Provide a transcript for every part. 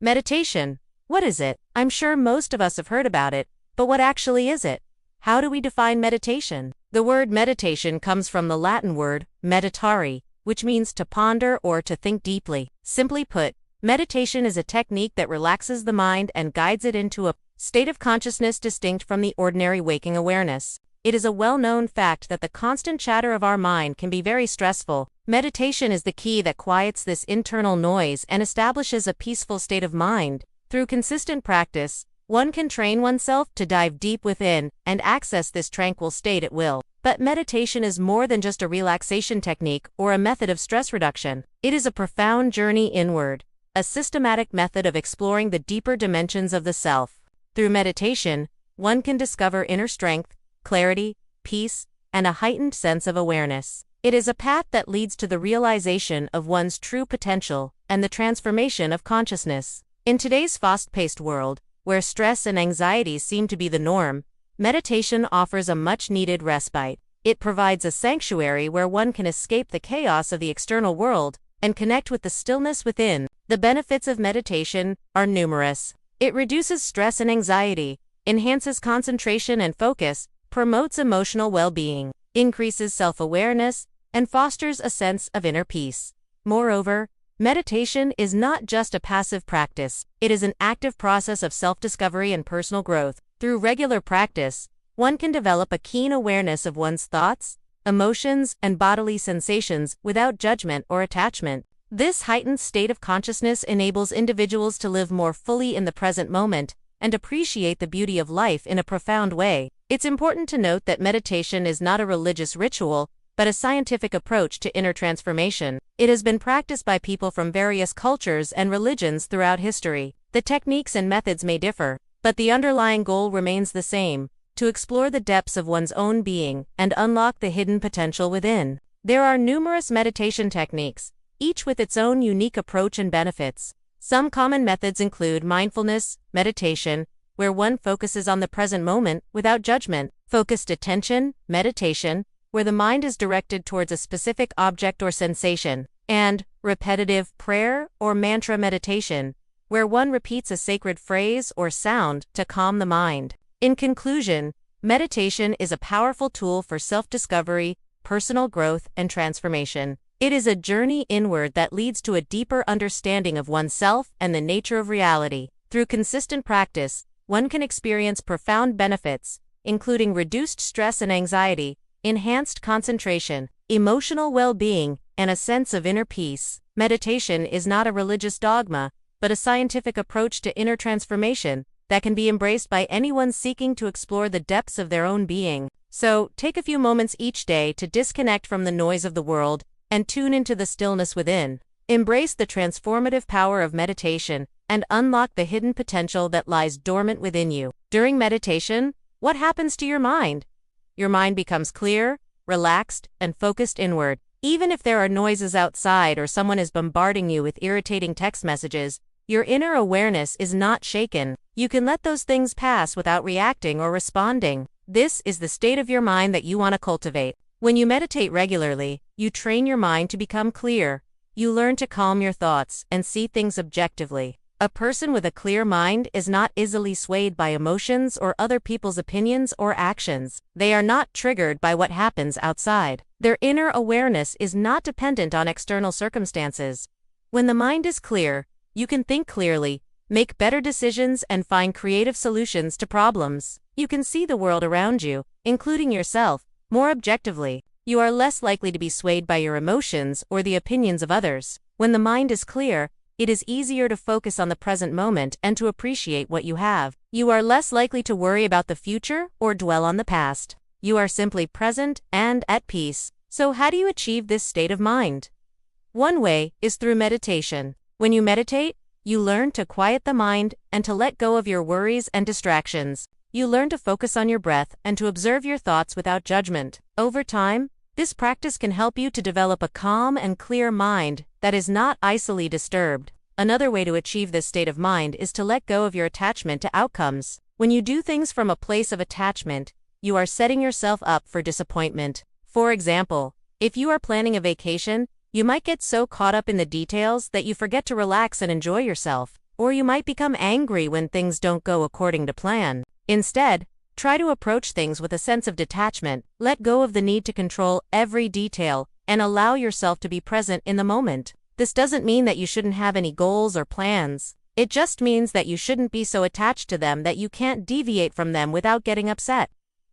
Meditation. What is it? I'm sure most of us have heard about it, but what actually is it? How do we define meditation? The word meditation comes from the Latin word meditare, which means to ponder or to think deeply. Simply put, meditation is a technique that relaxes the mind and guides it into a state of consciousness distinct from the ordinary waking awareness. It is a well-known fact that the constant chatter of our mind can be very stressful. Meditation is the key that quiets this internal noise and establishes a peaceful state of mind. Through consistent practice, one can train oneself to dive deep within and access this tranquil state at will. But meditation is more than just a relaxation technique or a method of stress reduction. It is a profound journey inward, a systematic method of exploring the deeper dimensions of the self. Through meditation, one can discover inner strength, clarity, peace, and a heightened sense of awareness. It is a path that leads to the realization of one's true potential and the transformation of consciousness. In today's fast-paced world, where stress and anxiety seem to be the norm, meditation offers a much-needed respite. It provides a sanctuary where one can escape the chaos of the external world and connect with the stillness within. The benefits of meditation are numerous. It reduces stress and anxiety, enhances concentration and focus, promotes emotional well-being, increases self-awareness, and fosters a sense of inner peace. Moreover, meditation is not just a passive practice, it is an active process of self-discovery and personal growth. Through regular practice, one can develop a keen awareness of one's thoughts, emotions, and bodily sensations without judgment or attachment. This heightened state of consciousness enables individuals to live more fully in the present moment and appreciate the beauty of life in a profound way. It's important to note that meditation is not a religious ritual, but a scientific approach to inner transformation. It has been practiced by people from various cultures and religions throughout history. The techniques and methods may differ, but the underlying goal remains the same: to explore the depths of one's own being and unlock the hidden potential within. There are numerous meditation techniques, each with its own unique approach and benefits. Some common methods include mindfulness meditation, where one focuses on the present moment without judgment; focused attention meditation, where the mind is directed towards a specific object or sensation; and repetitive prayer or mantra meditation, where one repeats a sacred phrase or sound to calm the mind. In conclusion, meditation is a powerful tool for self-discovery, personal growth, and transformation. It is a journey inward that leads to a deeper understanding of oneself and the nature of reality. Through consistent practice, one can experience profound benefits, including reduced stress and anxiety, enhanced concentration, emotional well-being, and a sense of inner peace. Meditation is not a religious dogma, but a scientific approach to inner transformation that can be embraced by anyone seeking to explore the depths of their own being. So, take a few moments each day to disconnect from the noise of the world and tune into the stillness within. Embrace the transformative power of meditation and unlock the hidden potential that lies dormant within you. During meditation, what happens to your mind? Your mind becomes clear, relaxed, and focused inward. Even if there are noises outside or someone is bombarding you with irritating text messages, your inner awareness is not shaken. You can let those things pass without reacting or responding. This is the state of your mind that you want to cultivate. When you meditate regularly, you train your mind to become clear. You learn to calm your thoughts and see things objectively. A person with a clear mind is not easily swayed by emotions or other people's opinions or actions. They are not triggered by what happens outside. Their inner awareness is not dependent on external circumstances. When the mind is clear, you can think clearly, make better decisions, and find creative solutions to problems. You can see the world around you, including yourself, more objectively. You are less likely to be swayed by your emotions or the opinions of others. When the mind is clear, it is easier to focus on the present moment and to appreciate what you have. You are less likely to worry about the future or dwell on the past. You are simply present and at peace. So how do you achieve this state of mind? One way is through meditation. When you meditate, you learn to quiet the mind and to let go of your worries and distractions. You learn to focus on your breath and to observe your thoughts without judgment. Over time, this practice can help you to develop a calm and clear mind that is not easily disturbed. Another way to achieve this state of mind is to let go of your attachment to outcomes. When you do things from a place of attachment, you are setting yourself up for disappointment. For example, if you are planning a vacation, you might get so caught up in the details that you forget to relax and enjoy yourself. or you might become angry when things don't go according to plan. Instead, try to approach things with a sense of detachment, let go of the need to control every detail, and allow yourself to be present in the moment. This doesn't mean that you shouldn't have any goals or plans. It just means that you shouldn't be so attached to them that you can't deviate from them without getting upset.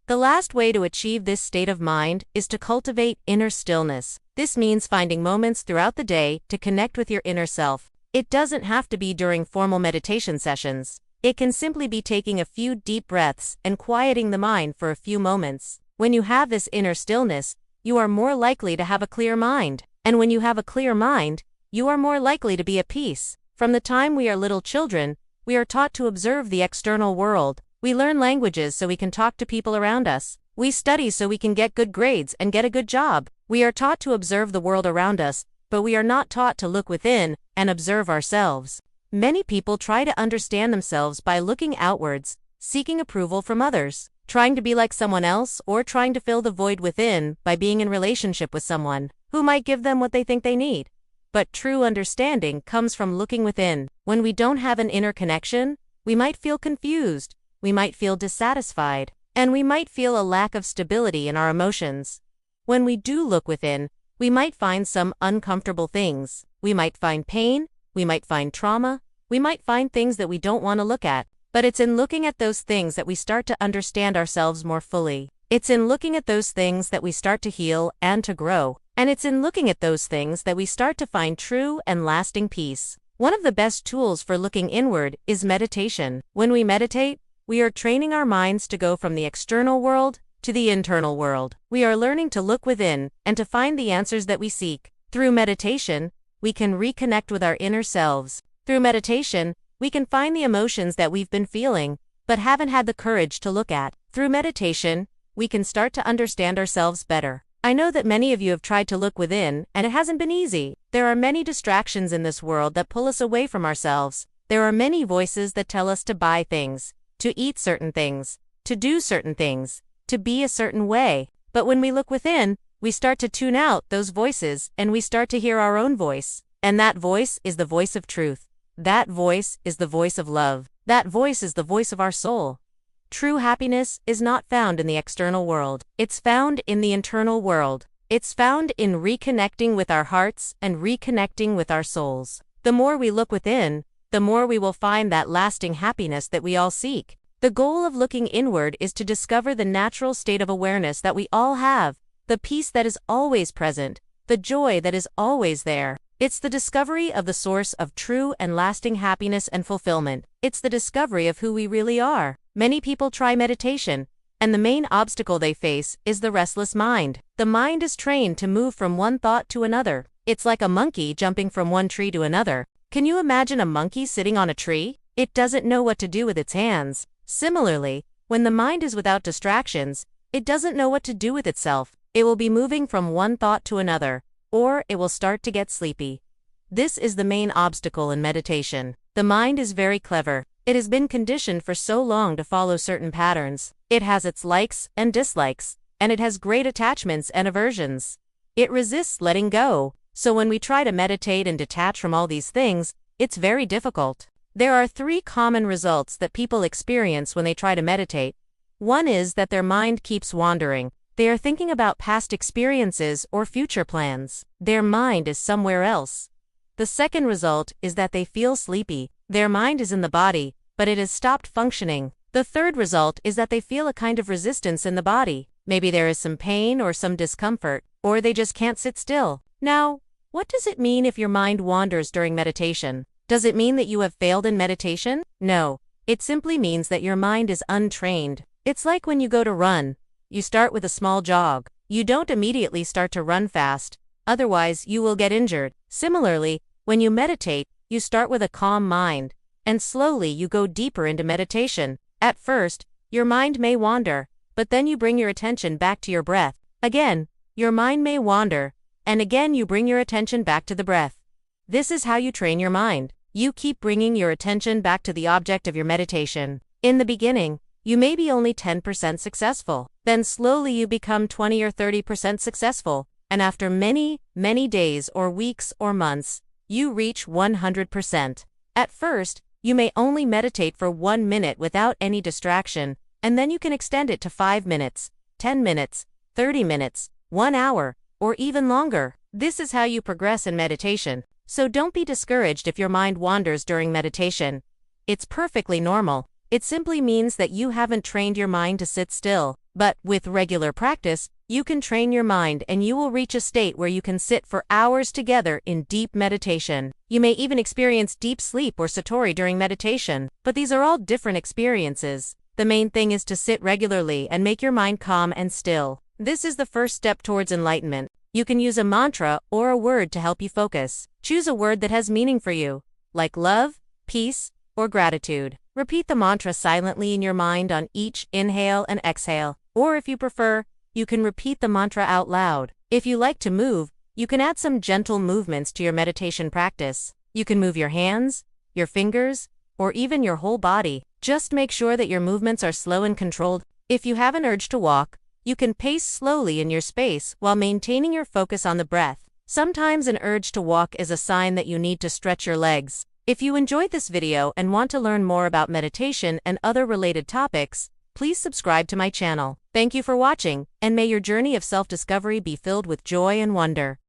The last way to achieve this state of mind is to cultivate inner stillness. This means finding moments throughout the day to connect with your inner self. It doesn't have to be during formal meditation sessions. It can simply be taking a few deep breaths and quieting the mind for a few moments. When you have this inner stillness, you are more likely to have a clear mind. And when you have a clear mind, you are more likely to be at peace. From the time we are little children, we are taught to observe the external world. We learn languages so we can talk to people around us. We study so we can get good grades and get a good job. We are taught to observe the world around us, but we are not taught to look within and observe ourselves. Many people try to understand themselves by looking outwards, seeking approval from others, trying to be like someone else, or trying to fill the void within by being in relationship with someone who might give them what they think they need. But true understanding comes from looking within. When we don't have an inner connection, we might feel confused. We might feel dissatisfied, and we might feel a lack of stability in our emotions. When we do look within, we might find some uncomfortable things. We might find pain, we might find trauma, we might find things that we don't want to look at. But it's in looking at those things that we start to understand ourselves more fully. It's in looking at those things that we start to heal and to grow. And it's in looking at those things that we start to find true and lasting peace. One of the best tools for looking inward is meditation. When we meditate, we are training our minds to go from the external world to the internal world. We are learning to look within and to find the answers that we seek. Through meditation, we can reconnect with our inner selves. Through meditation, we can find the emotions that we've been feeling but haven't had the courage to look at. Through meditation, we can start to understand ourselves better. I know that many of you have tried to look within, and it hasn't been easy. There are many distractions in this world that pull us away from ourselves. There are many voices that tell us to buy things, to eat certain things, to do certain things, to be a certain way. But when we look within, we start to tune out those voices and we start to hear our own voice. And that voice is the voice of truth. That voice is the voice of love. That voice is the voice of our soul. True happiness is not found in the external world. It's found in the internal world. It's found in reconnecting with our hearts and reconnecting with our souls. The more we look within, the more we will find that lasting happiness that we all seek. The goal of looking inward is to discover the natural state of awareness that we all have, the peace that is always present, the joy that is always there. It's the discovery of the source of true and lasting happiness and fulfillment. It's the discovery of who we really are. Many people try meditation, and the main obstacle they face is the restless mind. The mind is trained to move from one thought to another. It's like a monkey jumping from one tree to another. Can you imagine a monkey sitting on a tree? It doesn't know what to do with its hands. Similarly, when the mind is without distractions, it doesn't know what to do with itself. It will be moving from one thought to another, or it will start to get sleepy. This is the main obstacle in meditation. The mind is very clever. It has been conditioned for so long to follow certain patterns. It has its likes and dislikes, and it has great attachments and aversions. It resists letting go. So when we try to meditate and detach from all these things, it's very difficult. There are 3 common results that people experience when they try to meditate. One is that their mind keeps wandering. They are thinking about past experiences or future plans. Their mind is somewhere else. The second result is that they feel sleepy. Their mind is in the body, but it has stopped functioning. The third result is that they feel a kind of resistance in the body. Maybe there is some pain or some discomfort, or they just can't sit still. Now, what does it mean if your mind wanders during meditation? Does it mean that you have failed in meditation? No. It simply means that your mind is untrained. It's like when you go to run. You start with a small jog. You don't immediately start to run fast, otherwise you will get injured. Similarly, when you meditate, you start with a calm mind, and slowly you go deeper into meditation. At first, your mind may wander, but then you bring your attention back to your breath. Again, your mind may wander, and again you bring your attention back to the breath. This is how you train your mind. You keep bringing your attention back to the object of your meditation. In the beginning, you may be only 10% successful. Then slowly you become 20 or 30% successful, and after many, many days or weeks or months, you reach 100%. At first, You may only meditate for 1 minute without any distraction, and then you can extend it to 5 minutes, 10 minutes, 30 minutes, 1 hour, or even longer. This is how you progress in meditation. So don't be discouraged if your mind wanders during meditation. It's perfectly normal. It simply means that you haven't trained your mind to sit still. But with regular practice, you can train your mind and you will reach a state where you can sit for hours together in deep meditation. You may even experience deep sleep or satori during meditation. But these are all different experiences. The main thing is to sit regularly and make your mind calm and still. This is the first step towards enlightenment. You can use a mantra or a word to help you focus. Choose a word that has meaning for you, like love, peace, or gratitude. Repeat the mantra silently in your mind on each inhale and exhale. Or if you prefer, you can repeat the mantra out loud. If you like to move, you can add some gentle movements to your meditation practice. You can move your hands, your fingers, or even your whole body. Just make sure that your movements are slow and controlled. If you have an urge to walk, you can pace slowly in your space while maintaining your focus on the breath. Sometimes an urge to walk is a sign that you need to stretch your legs. If you enjoyed this video and want to learn more about meditation and other related topics, please subscribe to my channel. Thank you for watching, and may your journey of self-discovery be filled with joy and wonder.